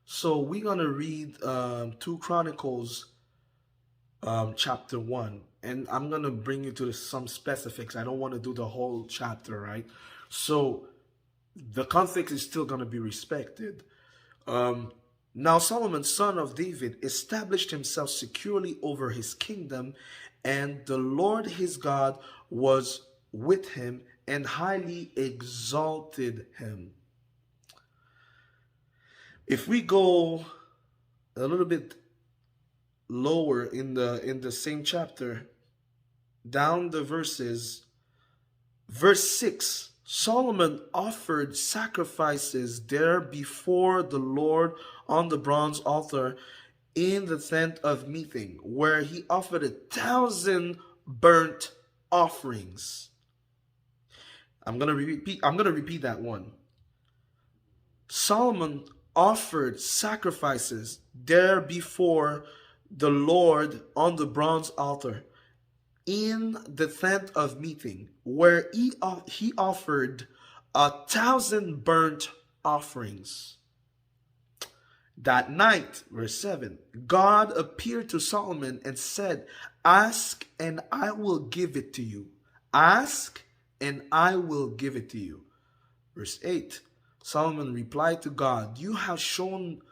So we're gonna read 2 Chronicles chapter 1, and I'm gonna bring you to some specifics. I don't want to do the whole chapter, right? So the context is still gonna be respected. Um, Now Solomon, son of David, established himself securely over his kingdom, and the Lord his God was with him and highly exalted him. If we go a little bit lower in the same chapter, down the verses, verse 6, Solomon offered sacrifices there before the Lord on the bronze altar in the tent of meeting, where he offered 1,000 burnt offerings. I'm gonna repeat that one. Solomon offered sacrifices there before the Lord on the bronze altar in the tent of meeting, where he offered 1,000 burnt offerings. That night, verse 7, God appeared to Solomon and said, "Ask and I will give it to you. Ask and I will give it to you." Verse 8, Solomon replied to God, "You have shown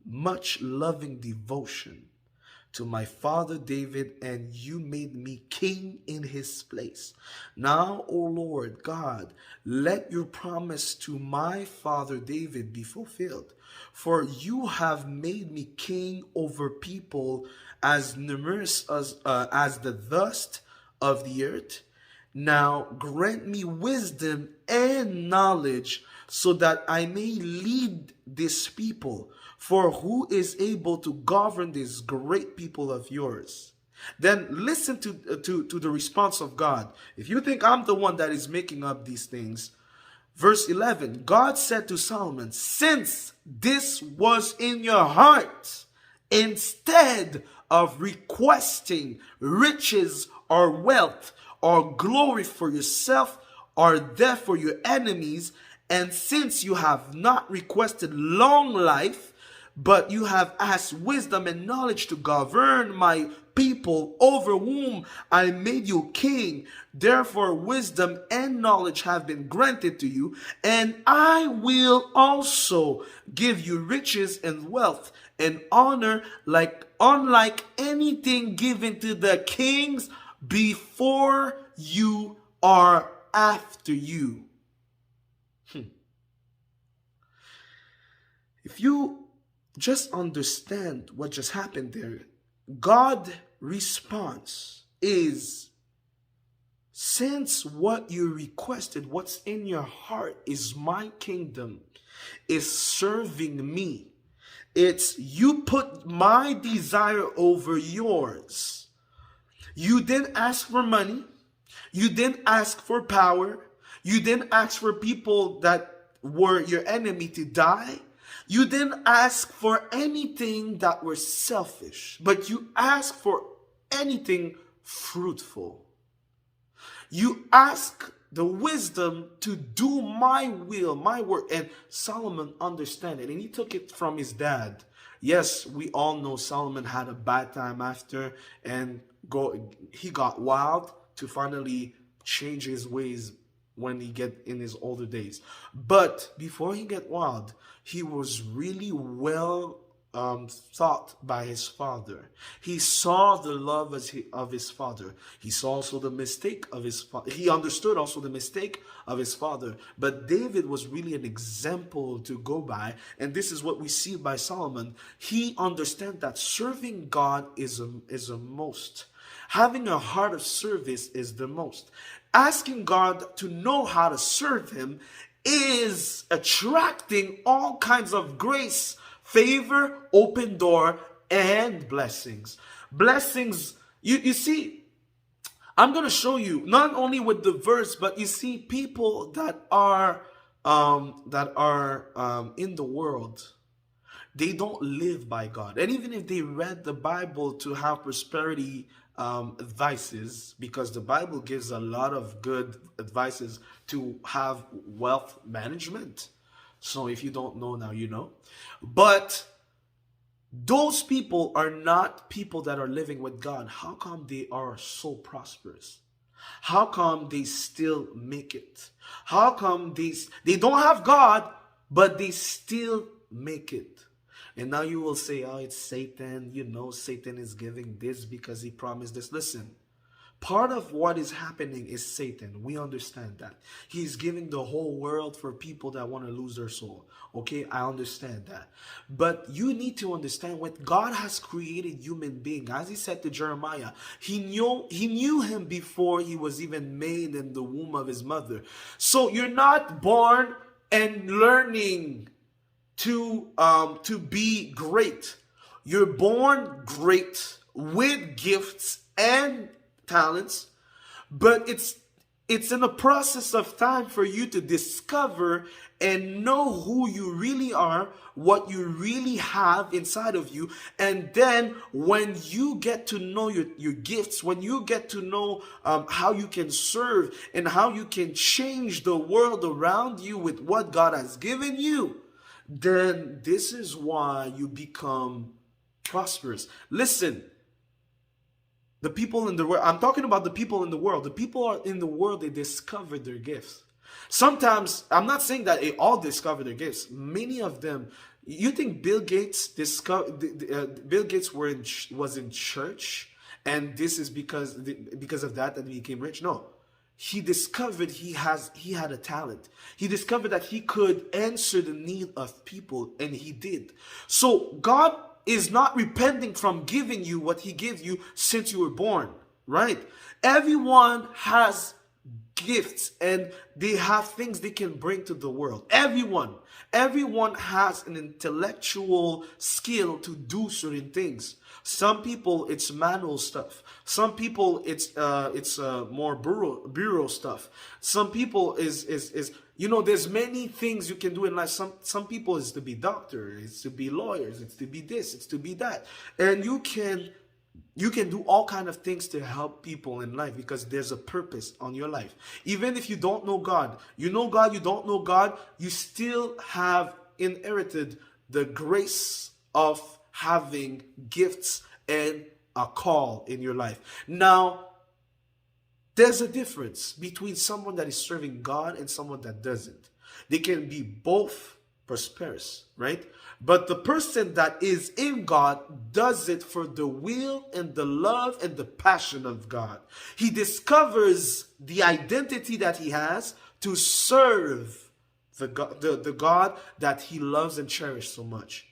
much loving devotion to my father David, and you made me king in his place. Now, O Lord God, let your promise to my father David be fulfilled. For you have made me king over people as numerous as the dust of the earth. Now grant me wisdom and knowledge so that I may lead this people. For who is able to govern this great people of yours?" Then listen to the response of God. If you think I'm the one that is making up these things, verse 11, God said to Solomon, "Since this was in your heart, instead of requesting riches or wealth or glory for yourself or death for your enemies, and since you have not requested long life, but you have asked wisdom and knowledge to govern my people over whom I made you king. Therefore, wisdom and knowledge have been granted to you, and I will also give you riches and wealth and honor like unlike anything given to the kings before you or after you." If you just understand what just happened there, God's response is, since what you requested, what's in your heart is my kingdom, is serving me. It's you put my desire over yours. You didn't ask for money. You didn't ask for power. You didn't ask for people that were your enemy to die. You didn't ask for anything that were selfish, but you asked for anything fruitful. You ask the wisdom to do my will, my work. And Solomon understood it, and he took it from his dad. Yes, we all know Solomon had a bad time after, and he got wild to finally change his ways when he get in his older days. But before he get wild, he was really well thought by his father. He saw the love of his father. He saw also the mistake of his father. He understood also the mistake of his father. But David was really an example to go by. And this is what we see by Solomon. He understands that serving God is a most. Having a heart of service is the most. Asking God to know how to serve him is attracting all kinds of grace, favor, open door, and blessings. Blessings, you see, I'm going to show you not only with the verse, but you see people that are in the world. They don't live by God. And even if they read the Bible to have prosperity advices, because the Bible gives a lot of good advices to have wealth management. So if you don't know now, you know. But those people are not people that are living with God. How come they are so prosperous? How come they still make it? How come they don't have God, but they still make it? And now you will say, oh, it's Satan. You know, Satan is giving this because he promised this. Listen, part of what is happening is Satan. We understand that. He's giving the whole world for people that want to lose their soul. Okay, I understand that. But you need to understand when God has created human being, as he said to Jeremiah, he knew him before he was even made in the womb of his mother. So you're not born and learning to be great. You're born great with gifts and talents, but it's in a process of time for you to discover and know who you really are, what you really have inside of you. And then when you get to know your gifts, when you get to know how you can serve and how you can change the world around you with what God has given you, then this is why you become prosperous. Listen, the people in the world, I'm talking about the people in the world. The people in the world, they discover their gifts. Sometimes, I'm not saying that they all discover their gifts. Many of them, you think Bill Gates was in church, and this is because of that he became rich? No. He discovered he had a talent. He discovered that he could answer the need of people, and he did. So God is not repenting from giving you what he gave you since you were born, right? Everyone has gifts and they have things they can bring to the world. Everyone has an intellectual skill to do certain things. Some people, it's manual stuff. Some people, it's more bureau stuff. Some people is there's many things you can do in life. Some people is to be doctor, it's to be lawyers, it's to be this, it's to be that, and you can do all kind of things to help people in life because there's a purpose on your life. Even if you don't know God, you know God, you don't know God, you still have inherited the grace of having gifts and a call in your life. Now, there's a difference between someone that is serving God and someone that doesn't. They can be both prosperous, right? But the person that is in God does it for the will and the love and the passion of God. He discovers the identity that he has to serve the God that he loves and cherishes so much.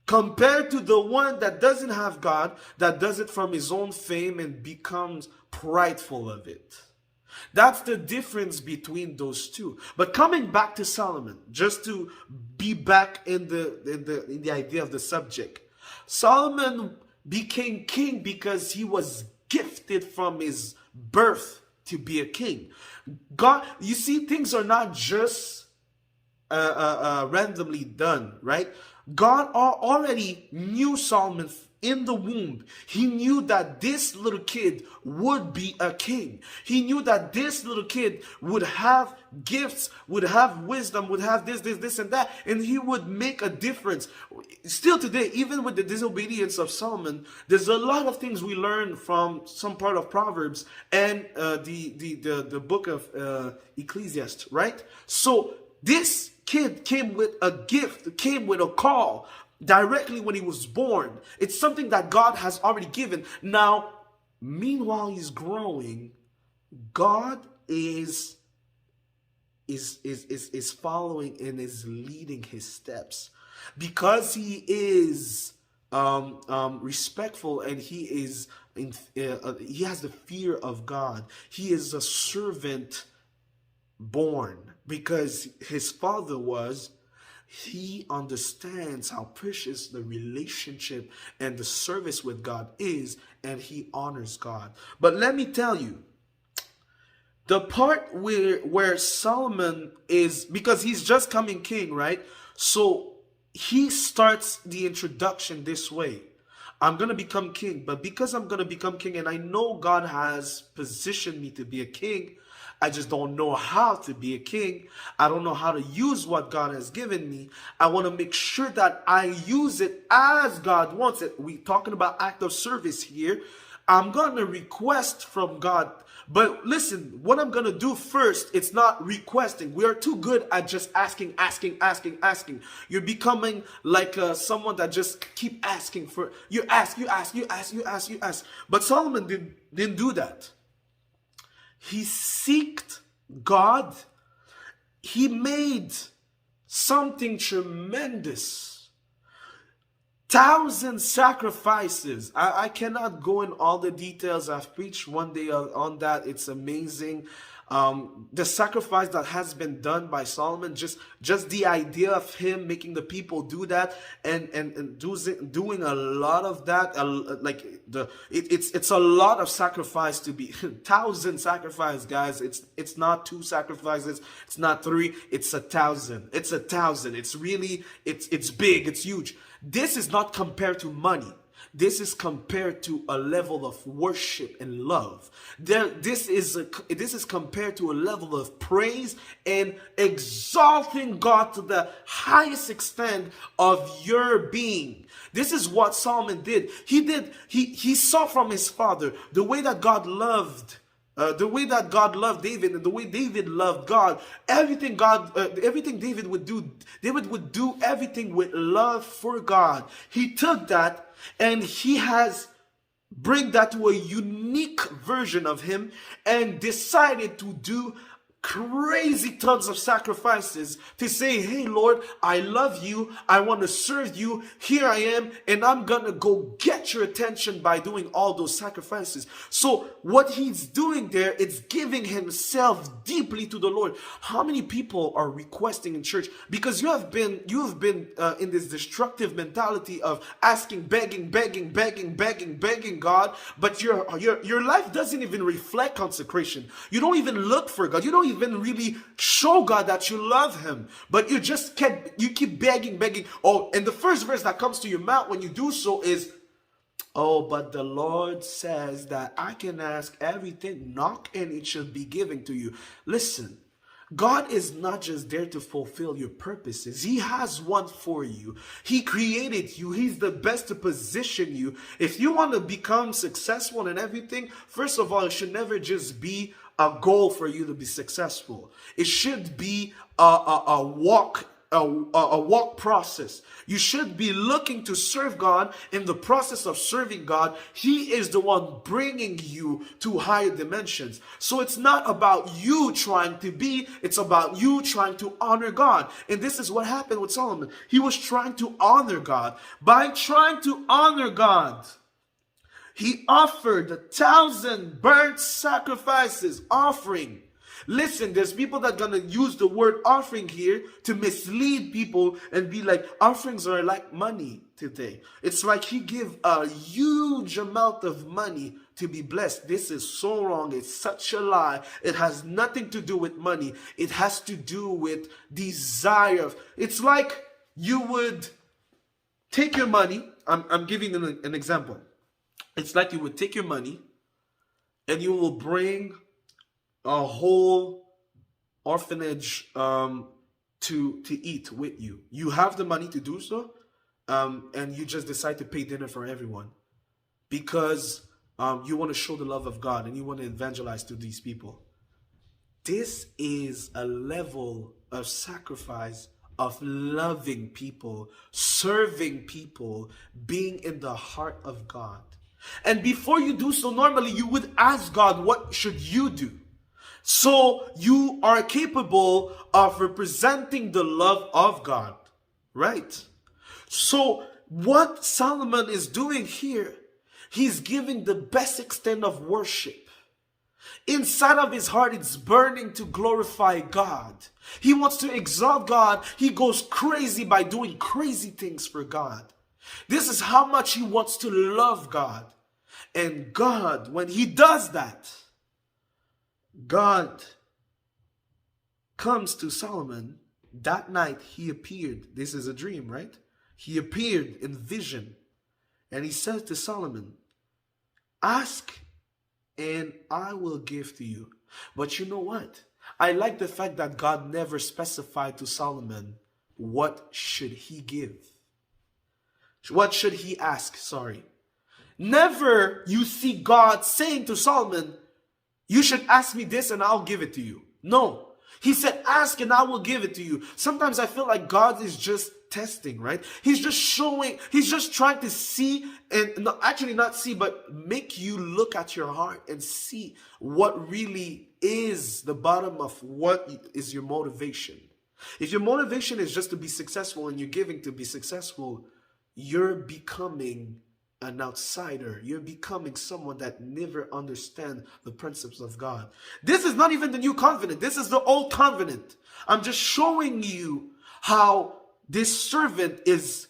Compared to the one that doesn't have God, that does it from his own fame and becomes prideful of it. That's the difference between those two. But coming back to Solomon, just to be back in the idea of the subject. Solomon became king because he was gifted from his birth to be a king. God, you see, things are not just randomly done, right? God already knew Solomon in the womb. He knew that this little kid would be a king. He knew that this little kid would have gifts, would have wisdom, would have this and that, and he would make a difference. Still today, even with the disobedience of Solomon, there's a lot of things we learn from some part of Proverbs and the book of Ecclesiastes, right? So this kid came with a gift, came with a call directly when he was born. It's something that God has already given. Now, meanwhile he's growing, God is following and is leading his steps because he is respectful and he is he has the fear of God. He is a servant born because his father was. He understands how precious the relationship and the service with God is, and he honors God. But let me tell you, the part where Solomon is, because he's just coming king, right? So he starts the introduction this way. I'm going to become king, but because I'm going to become king and I know God has positioned me to be a king, I just don't know how to be a king. I don't know how to use what God has given me. I want to make sure that I use it as God wants it. We're talking about act of service here. I'm going to request from God. But listen, what I'm going to do first, it's not requesting. We are too good at just asking. You're becoming like someone that just keep asking for, you ask. But Solomon didn't do that. He seeked God. He made something tremendous. 1,000 sacrifices. I cannot go in all the details. I've preached one day on that. It's amazing. The sacrifice that has been done by Solomon, just the idea of him making the people do that and doing a lot of that, it's a lot of sacrifice to be 1,000 sacrifice, guys. It's not 2 sacrifices, it's not 3, it's 1,000. It's 1,000. It's really it's big, it's huge. This is not compared to money. This is compared to a level of worship and love. This is compared to a level of praise and exalting God to the highest extent of your being. This is what Solomon did. He saw from his father the way that God loved David and the way David loved God. Everything David would do everything with love for God. He took that and he has bring that to a unique version of him and decided to do crazy tons of sacrifices to say, hey Lord, I love you, I want to serve you, here I am, and I'm gonna go get your attention by doing all those sacrifices. So what he's doing there, it's giving himself deeply to the Lord. How many people are requesting in church because you have been in this destructive mentality of asking, begging God, but your life doesn't even reflect consecration. You don't even look for God. You don't even really show God that you love him, but you keep begging. Oh, and the first verse that comes to your mouth when you do so is, oh, but the Lord says that I can ask everything, knock, and it shall be given to you. Listen, God is not just there to fulfill your purposes. He has one for you. He created you. He's the best to position you. If you want to become successful in everything, first of all, it should never just be a goal for you to be successful. It should be a walk process. You should be looking to serve God. In the process of serving God, he is the one bringing you to higher dimensions. So it's not about you trying to be, it's about you trying to honor God. And this is what happened with Solomon. He was trying to honor God. By trying to honor God, he offered 1,000 burnt sacrifices, offering. Listen, there's people that are going to use the word offering here to mislead people and be like, offerings are like money today. It's like he give a huge amount of money to be blessed. This is so wrong. It's such a lie. It has nothing to do with money. It has to do with desire. It's like you would take your money. I'm giving an example. It's like you would take your money and you will bring a whole orphanage to eat with you. You have the money to do so, and you just decide to pay dinner for everyone because you want to show the love of God and you want to evangelize to these people. This is a level of sacrifice, of loving people, serving people, being in the heart of God. And before you do so, normally you would ask God, what should you do? So you are capable of representing the love of God, right? So what Solomon is doing here, he's giving the best extent of worship. Inside of his heart, it's burning to glorify God. He wants to exalt God. He goes crazy by doing crazy things for God. This is how much he wants to love God. And God, when he does that, God comes to Solomon. That night he appeared. This is a dream, right? He appeared in vision. And he says to Solomon, ask and I will give to you. But you know what? I like the fact that God never specified to Solomon what should he give. What should he ask? Sorry. Never you see God saying to Solomon, you should ask me this and I'll give it to you. No. He said, ask and I will give it to you. Sometimes I feel like God is just testing, right? He's just showing, he's just trying to see, and no, actually not see, but make you look at your heart and see what really is the bottom of what is your motivation. If your motivation is just to be successful and you're giving to be successful, you're becoming an outsider. You're becoming someone that never understands the principles of God. This is not even the new covenant. This is the old covenant. I'm just showing you how this servant is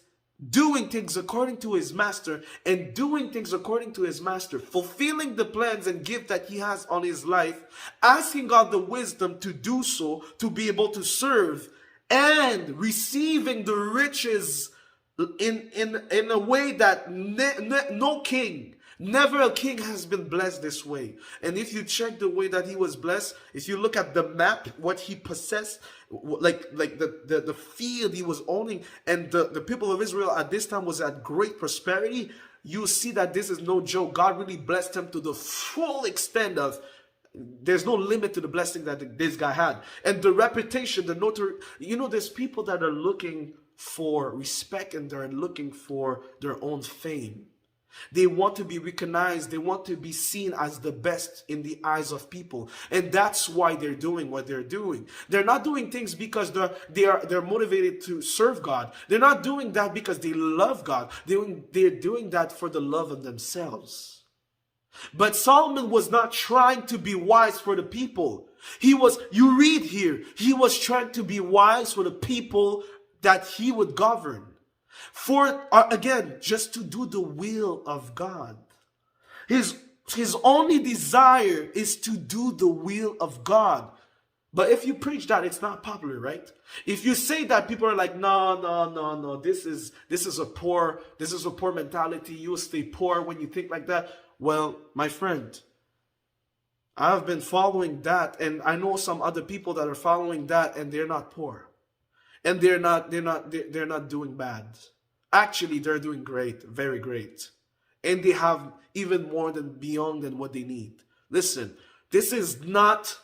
doing things according to his master, and doing things according to his master, fulfilling the plans and gift that he has on his life, asking God the wisdom to do so, to be able to serve, and receiving the riches in a way that no king, never a king has been blessed this way. And if you check the way that he was blessed, if you look at the map, what he possessed, like the field he was owning, and the people of Israel at this time was at great prosperity, you see that this is no joke. God really blessed him to the full extent of, there's no limit to the blessing that this guy had. And the reputation, the notoriety, there's people that are looking for respect and they're looking for their own fame. They want to be recognized. They want to be seen as the best in the eyes of people. And that's why they're doing what they're doing. They're not doing things because they're motivated to serve God. They're not doing that because they love God. They're doing that for the love of themselves. But Solomon was not trying to be wise for the people. You read here, he was trying to be wise for the people that he would govern. For, again, just to do the will of God. His only desire is to do the will of God. But if you preach that, it's not popular, right? If you say that, people are like, no, this is a poor mentality. You will stay poor when you think like that. Well, my friend, I've been following that, and I know some other people that are following that, and they're not poor. And they're not doing bad. Actually, they're doing great, very great. And they have even more beyond than what they need. Listen, this is not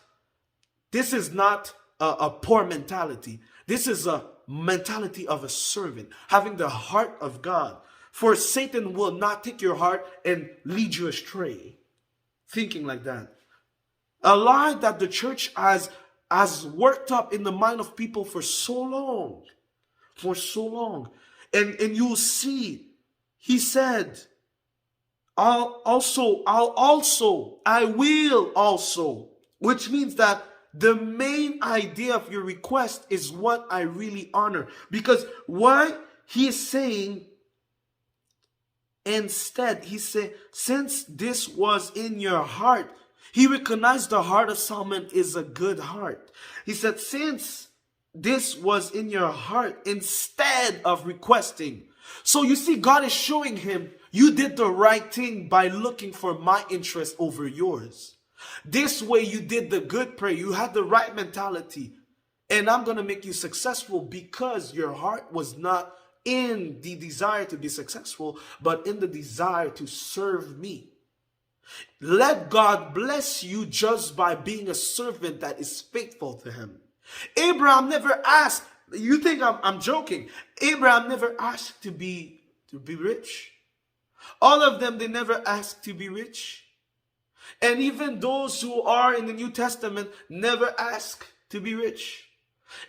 a poor mentality. This is a mentality of a servant, having the heart of God. For Satan will not take your heart and lead you astray. Thinking like that. A lie that the church has worked up in the mind of people for so long. And you'll see, he said, I will also, which means that the main idea of your request is what I really honor. Because why he is saying, instead, he said, since this was in your heart, he recognized the heart of Solomon is a good heart. He said, since this was in your heart, instead of requesting. So you see, God is showing him, you did the right thing by looking for my interest over yours. This way you did the good prayer. You had the right mentality. And I'm going to make you successful because your heart was not in the desire to be successful, but in the desire to serve me. Let God bless you just by being a servant that is faithful to him. Abraham never asked, you think I'm joking. Abraham never asked to be rich. All of them, they never asked to be rich. And even those who are in the New Testament never ask to be rich.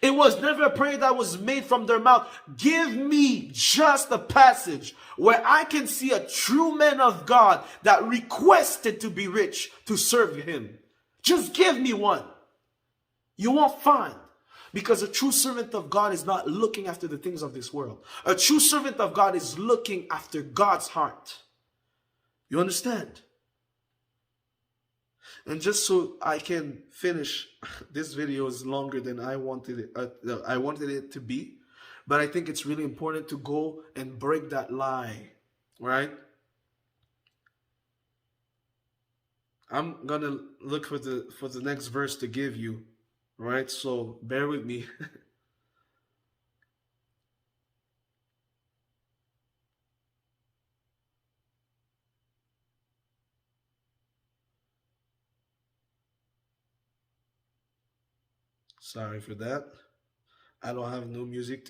It was never a prayer that was made from their mouth. Give me just a passage where I can see a true man of God that requested to be rich to serve him. Just give me one. You won't find. Because a true servant of God is not looking after the things of this world. A true servant of God is looking after God's heart. You understand? And just so I can finish, this video is longer than I wanted it to be. But I think it's really important to go and break that lie, right? I'm gonna look for the next verse to give you, right? So bear with me. Sorry for that. I don't have no music.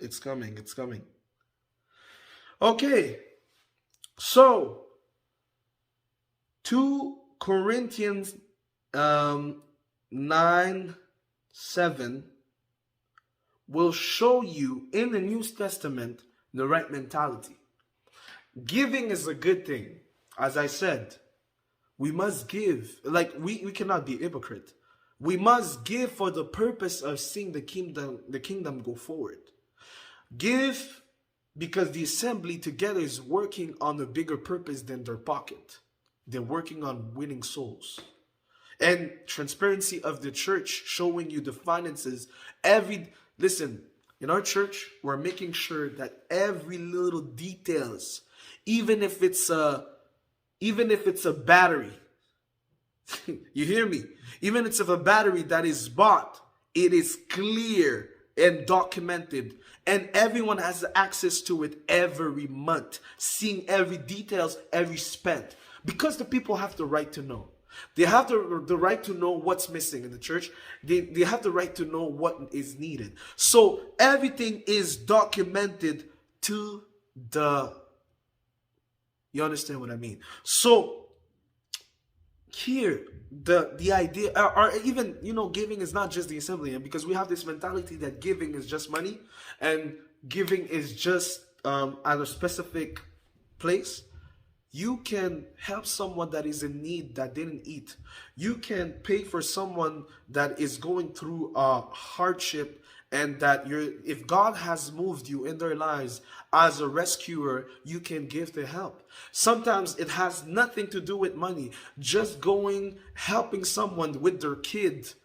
It's coming. It's coming. Okay, so 2 Corinthians 9:7 will show you in the New Testament the right mentality. Giving is a good thing. As I said, we must give. Like we cannot be hypocrite. We must give for the purpose of seeing the kingdom go forward. Give because the assembly together is working on a bigger purpose than their pocket. They're working on winning souls. And transparency of the church, showing you the finances. Listen, in our church, we're making sure that every little details, even if it's a battery, you hear me? Even if it's a battery that is bought, it is clear and documented, and everyone has access to it every month, seeing every details, every spent, because the people have the right to know. They have the right to know what's missing in the church. They have the right to know what is needed. So everything is documented to the, you understand what I mean? So here, the idea, or even, giving is not just the assembly, and because we have this mentality that giving is just money, and giving is just at a specific place. You can help someone that is in need that didn't eat. You can pay for someone that is going through a hardship, and that if God has moved you in their lives as a rescuer, you can give the help. Sometimes it has nothing to do with money. Just helping someone with their kid.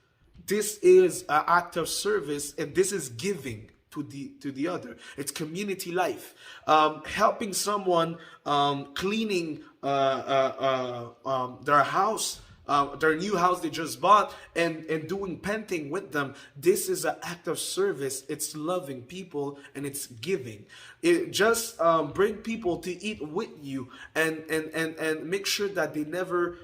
This is an act of service, and this is giving to the other. It's community life. Helping someone cleaning their house, their new house they just bought, and doing painting with them. This is an act of service. It's loving people, and it's giving. It just bring people to eat with you, and make sure that they never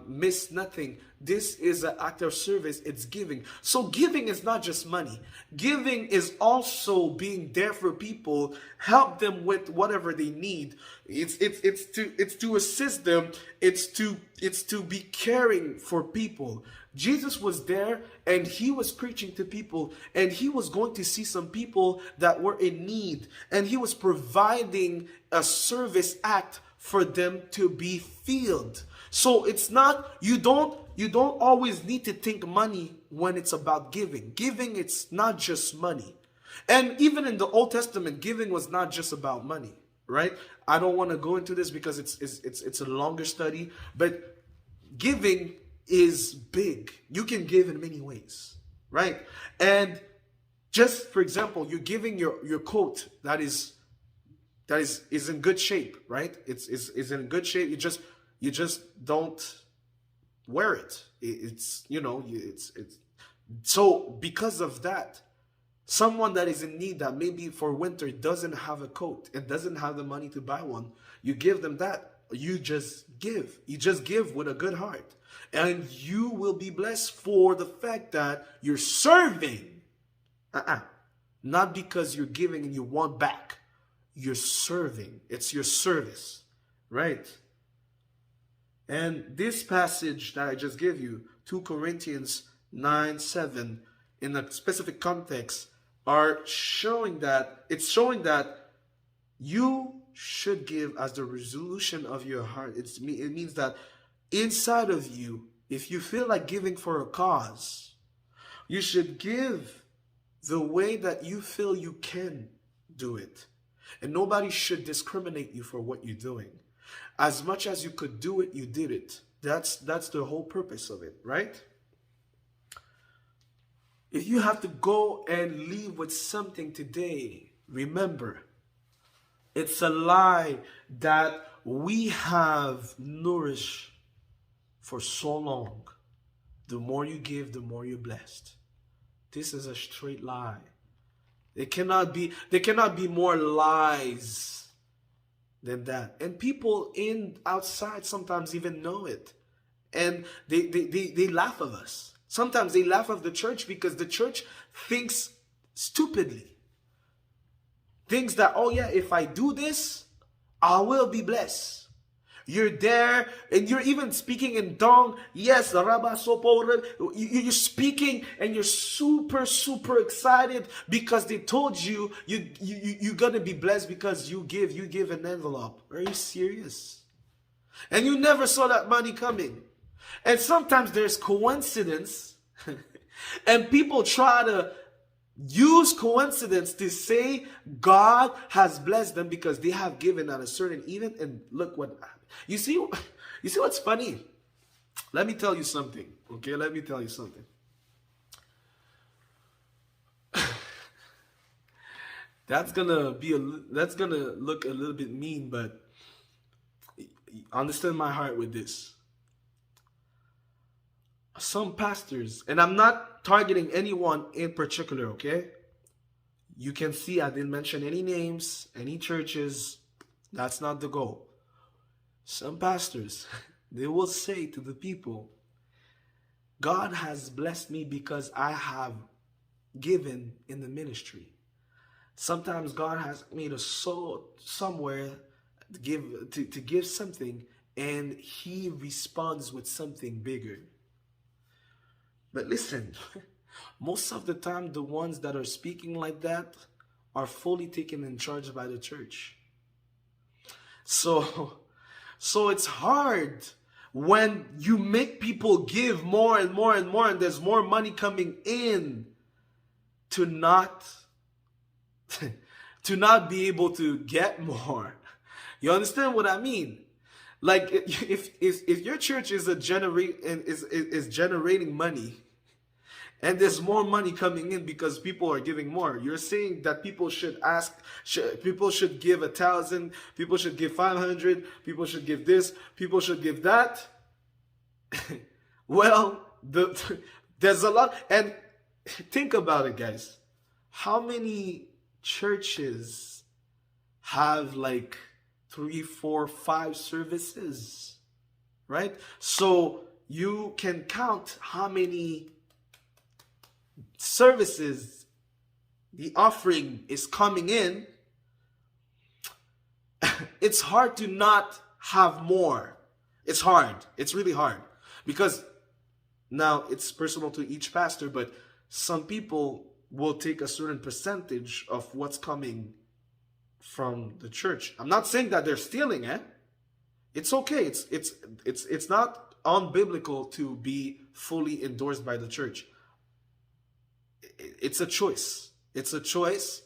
miss nothing. This is an act of service. It's giving. So giving is not just money. Giving is also being there for people, help them with whatever they need. It's to assist them. It's to be caring for people. Jesus was there, and he was preaching to people, and he was going to see some people that were in need, and he was providing a service act for them to be filled. So it's not, you don't always need to think money when it's about giving. Giving, it's not just money. And even in the Old Testament, giving was not just about money, right? I don't want to go into this because it's a longer study, but giving is big. You can give in many ways, right? And just for example, you're giving your coat that is in good shape, right? It's in good shape. You just don't wear it. It's so because of that, someone that is in need, that maybe for winter doesn't have a coat and doesn't have the money to buy one, you give them that. You just give. You just give with a good heart, and you will be blessed for the fact that you're serving. Not because you're giving and you want back. You're serving. It's your service, right? And this passage that I just gave you, 2 Corinthians 9:7, in a specific context, it's showing that you should give as the resolution of your heart. It means that inside of you, if you feel like giving for a cause, you should give the way that you feel you can do it. And nobody should discriminate you for what you're doing. As much as you could do it, you did it. That's the whole purpose of it, right? If you have to go and leave with something today, remember, it's a lie that we have nourished for so long. The more you give, the more you're blessed. This is a straight lie. There cannot be more lies than that. And people in outside sometimes even know it. And they laugh at us. Sometimes they laugh at the church because the church thinks stupidly. Thinks that, oh yeah, if I do this, I will be blessed. You're there and you're even speaking in tongue. Yes, you're speaking and you're super, super excited because they told you're going to be blessed because you give an envelope. Are you serious? And you never saw that money coming. And sometimes there's coincidence and people try to use coincidence to say God has blessed them because they have given at a certain even. And look what happened. You see what's funny? Let me tell you something. Okay, let me tell you something. That's gonna look a little bit mean, but understand my heart with this. Some pastors, and I'm not targeting anyone in particular, okay? You can see I didn't mention any names, any churches. That's not the goal. Some pastors, they will say to the people, God has blessed me because I have given in the ministry. Sometimes God has made a sow somewhere to give something, and he responds with something bigger. But listen, most of the time the ones that are speaking like that are fully taken in charge by the church. So it's hard when you make people give more and more and more and there's more money coming in to not be able to get more. You understand what I mean? Like if your church is generating money and there's more money coming in because people are giving more, you're saying that people should give 1,000, people should give 500, people should give this, people should give that. Well, there's a lot. And think about it, guys. How many churches have like 3, 4, 5 services, right? So you can count how many services the offering is coming in. It's hard to not have more. It's hard. It's really hard because now it's personal to each pastor, but some people will take a certain percentage of what's coming from the church. I'm not saying that they're stealing, It's okay. It's not unbiblical to be fully endorsed by the church. It's a choice. It's a choice.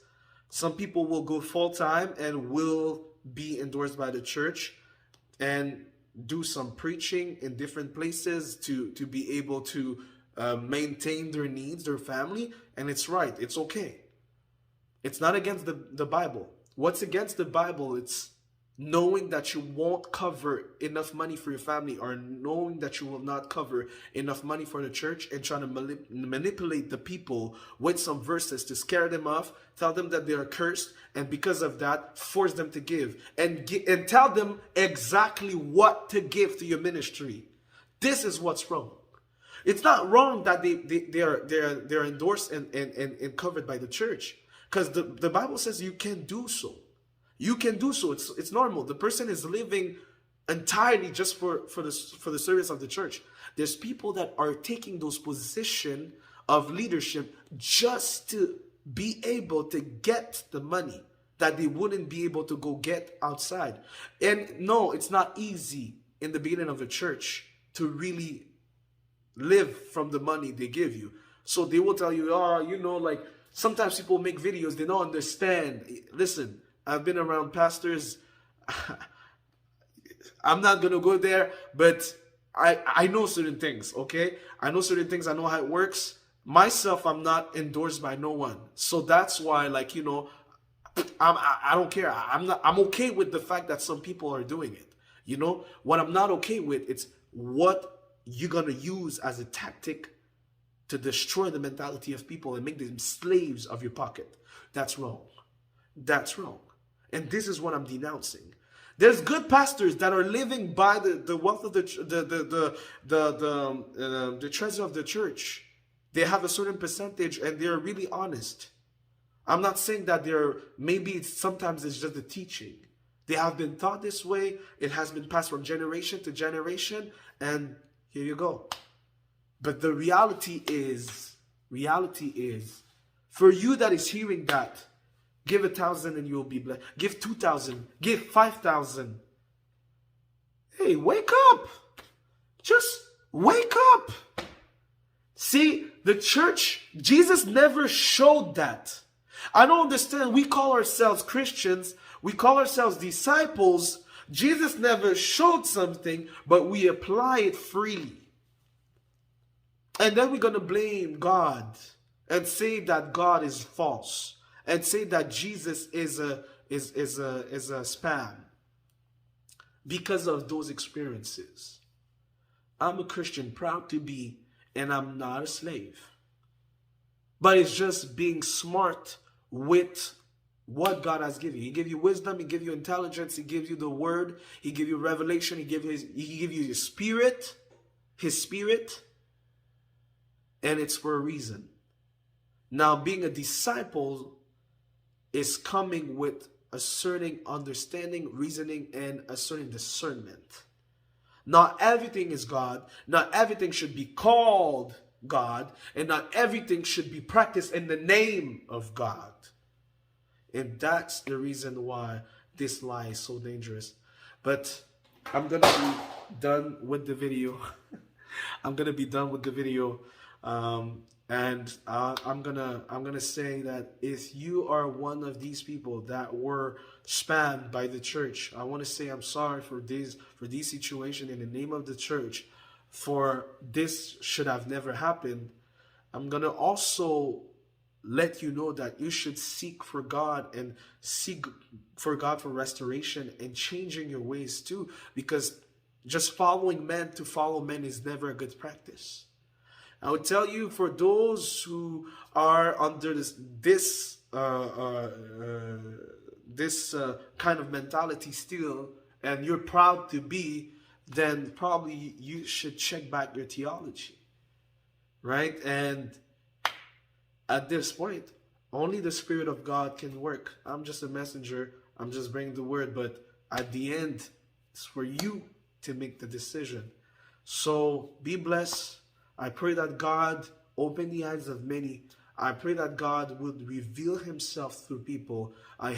Some people will go full time and will be endorsed by the church and do some preaching in different places to be able to maintain their needs, their family, and it's right. It's okay. It's not against the Bible. What's against the Bible? It's knowing that you won't cover enough money for your family, or knowing that you will not cover enough money for the church, and trying to manipulate the people with some verses to scare them off, tell them that they are cursed, and because of that, force them to give, and tell them exactly what to give to your ministry. This is what's wrong. It's not wrong that they're endorsed and covered by the church, because the Bible says you can do so. You can do so. It's normal. The person is living entirely just for the service of the church. There's people that are taking those positions of leadership just to be able to get the money that they wouldn't be able to go get outside. And no, it's not easy in the beginning of the church to really live from the money they give you. So they will tell you, like sometimes people make videos, they don't understand. Listen, I've been around pastors. I'm not going to go there, but I know certain things, okay? I know certain things. I know how it works. Myself, I'm not endorsed by no one. So that's why, like, I don't care. I'm okay with the fact that some people are doing it. What I'm not okay with, it's what you're gonna use as a tactic to destroy the mentality of people and make them slaves of your pocket. That's wrong. That's wrong. And this is what I'm denouncing. There's good pastors that are living by the wealth of the treasure of the church. They have a certain percentage and they're really honest. I'm not saying that sometimes it's just the teaching. They have been taught this way. It has been passed from generation to generation, and here you go. But the reality is, for you that is hearing that, give 1,000 and you will be blessed. Give 2,000. Give 5,000. Hey, wake up. Just wake up. See, the church, Jesus never showed that. I don't understand. We call ourselves Christians. We call ourselves disciples. Jesus never showed something, but we apply it freely. And then we're going to blame God and say that God is false and say that Jesus is a spam because of those experiences. I'm a Christian, proud to be, and I'm not a slave. But it's just being smart with what God has given you. He gave you wisdom, He gave you intelligence, He gives you the word, He gave you revelation, He gave you His spirit, and it's for a reason. Now, being a disciple is coming with a certain understanding, reasoning, and a certain discernment. Not everything is God. Not everything should be called God. And not everything should be practiced in the name of God. And that's the reason why this lie is so dangerous. But I'm going to be done with the video. I'm going to be done with the video. And I'm gonna say that if you are one of these people that were spammed by the church, I want to say I'm sorry for this situation in the name of the church, for this should have never happened. I'm gonna also let you know that you should seek for God and seek for God for restoration and changing your ways too, because just following men to follow men is never a good practice. I would tell you, for those who are under this kind of mentality still, and you're proud to be, then probably you should check back your theology, right? And at this point, only the Spirit of God can work. I'm just a messenger. I'm just bringing the word, but at the end, it's for you to make the decision. So be blessed. I pray that God open the eyes of many. I pray that God would reveal Himself through people. I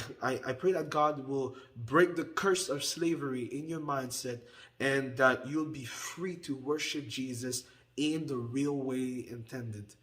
pray that God will break the curse of slavery in your mindset, and that you'll be free to worship Jesus in the real way intended.